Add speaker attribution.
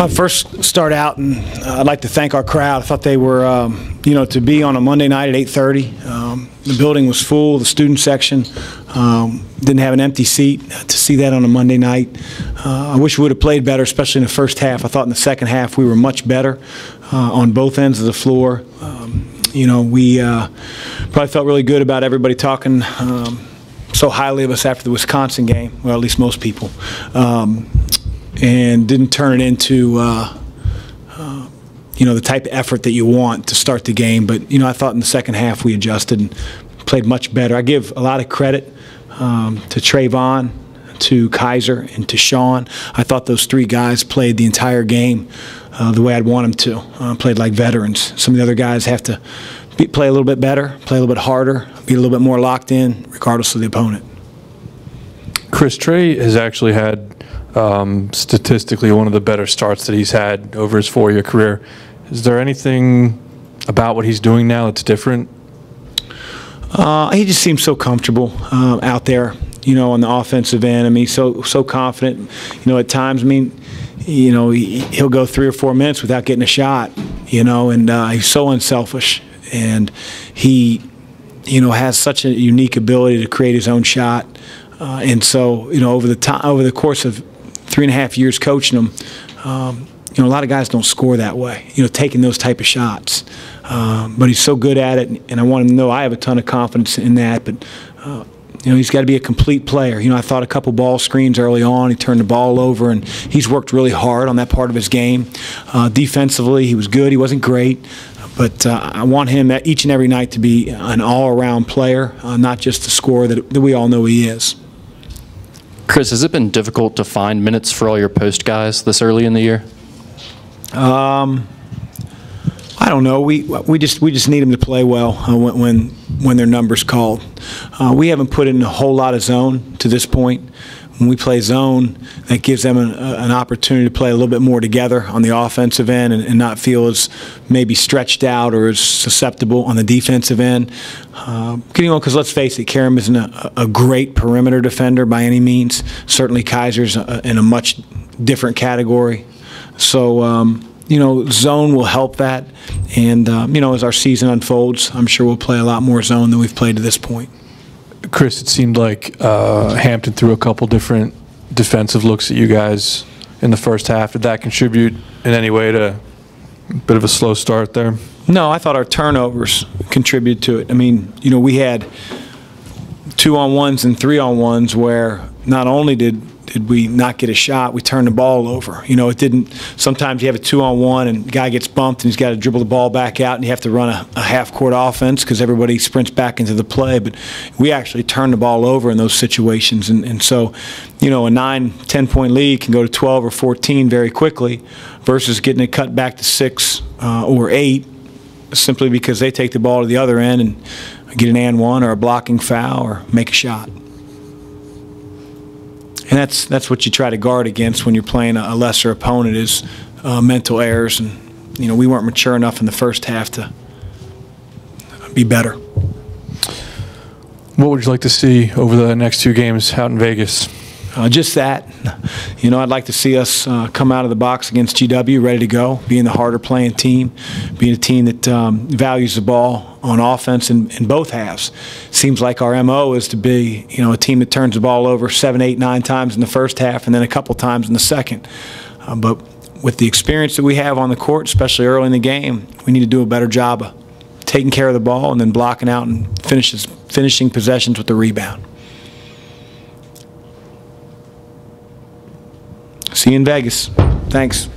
Speaker 1: I'll first start out, and I'd like to thank our crowd. I thought they were, to be on a Monday night at 8:30. The building was full, the student section. Didn't have an empty seat. To see that on a Monday night, I wish we would have played better, especially in the first half. I thought in the second half we were much better on both ends of the floor. We probably felt really good about everybody talking so highly of us after the Wisconsin game, well, at least most people. And didn't turn it into, the type of effort that you want to start the game. But, I thought in the second half we adjusted and played much better. I give a lot of credit to Trayvon, to Kaiser, and to Sean. I thought those three guys played the entire game the way I'd want them to. Played like veterans. Some of the other guys have to play a little bit better, play a little bit harder, be a little bit more locked in, regardless of the opponent.
Speaker 2: Chris, Trey has actually had statistically one of the better starts that he's had over his 4-year career. Is there anything about what he's doing now that's different?
Speaker 1: He just seems so comfortable out there, on the offensive end. I mean, so confident. At times, he'll go 3 or 4 minutes without getting a shot, and he's so unselfish. And he, has such a unique ability to create his own shot. And so, over the course of 3.5 years coaching him, a lot of guys don't score that way, taking those type of shots. But he's so good at it, and I want him to know I have a ton of confidence in that. But, he's got to be a complete player. I thought a couple ball screens early on. He turned the ball over, and he's worked really hard on that part of his game. Defensively, he was good. He wasn't great. But I want him each and every night to be an all-around player, not just the scorer that we all know he is.
Speaker 3: Chris, has it been difficult to find minutes for all your post guys this early in the year?
Speaker 1: I don't know. We just need them to play well when their number's called. We haven't put in a whole lot of zone to this point. When we play zone, that gives them an opportunity to play a little bit more together on the offensive end and not feel as maybe stretched out or as susceptible on the defensive end. Because let's face it, Karam isn't a great perimeter defender by any means. Certainly Kaiser's in a much different category. So, zone will help that. And, as our season unfolds, I'm sure we'll play a lot more zone than we've played to this point.
Speaker 2: Chris, it seemed like Hampton threw a couple different defensive looks at you guys in the first half. Did that contribute in any way to a bit of a slow start there?
Speaker 1: No, I thought our turnovers contributed to it. I mean, we had 2-on-1s and 3-on-1s where not only did we not get a shot, we turned the ball over. It didn't. Sometimes you have a 2-on-1 and the guy gets bumped and he's got to dribble the ball back out and you have to run a half-court offense because everybody sprints back into the play. But we actually turned the ball over in those situations. And so, a 9-10-point lead can go to 12 or 14 very quickly versus getting it cut back to 6 or 8 simply because they take the ball to the other end and get an and one or a blocking foul or make a shot. And that's what you try to guard against when you're playing a lesser opponent is mental errors. And, we weren't mature enough in the first half to be better.
Speaker 2: What would you like to see over the next 2 games out in Vegas?
Speaker 1: Just that. I'd like to see us come out of the box against GW ready to go, being the harder playing team, being a team that values the ball on offense in both halves. Seems like our MO is to be, a team that turns the ball over 7, 8, 9 times in the first half and then a couple times in the second. But with the experience that we have on the court, especially early in the game, we need to do a better job of taking care of the ball and then blocking out and finishing possessions with the rebound. See you in Vegas. Thanks.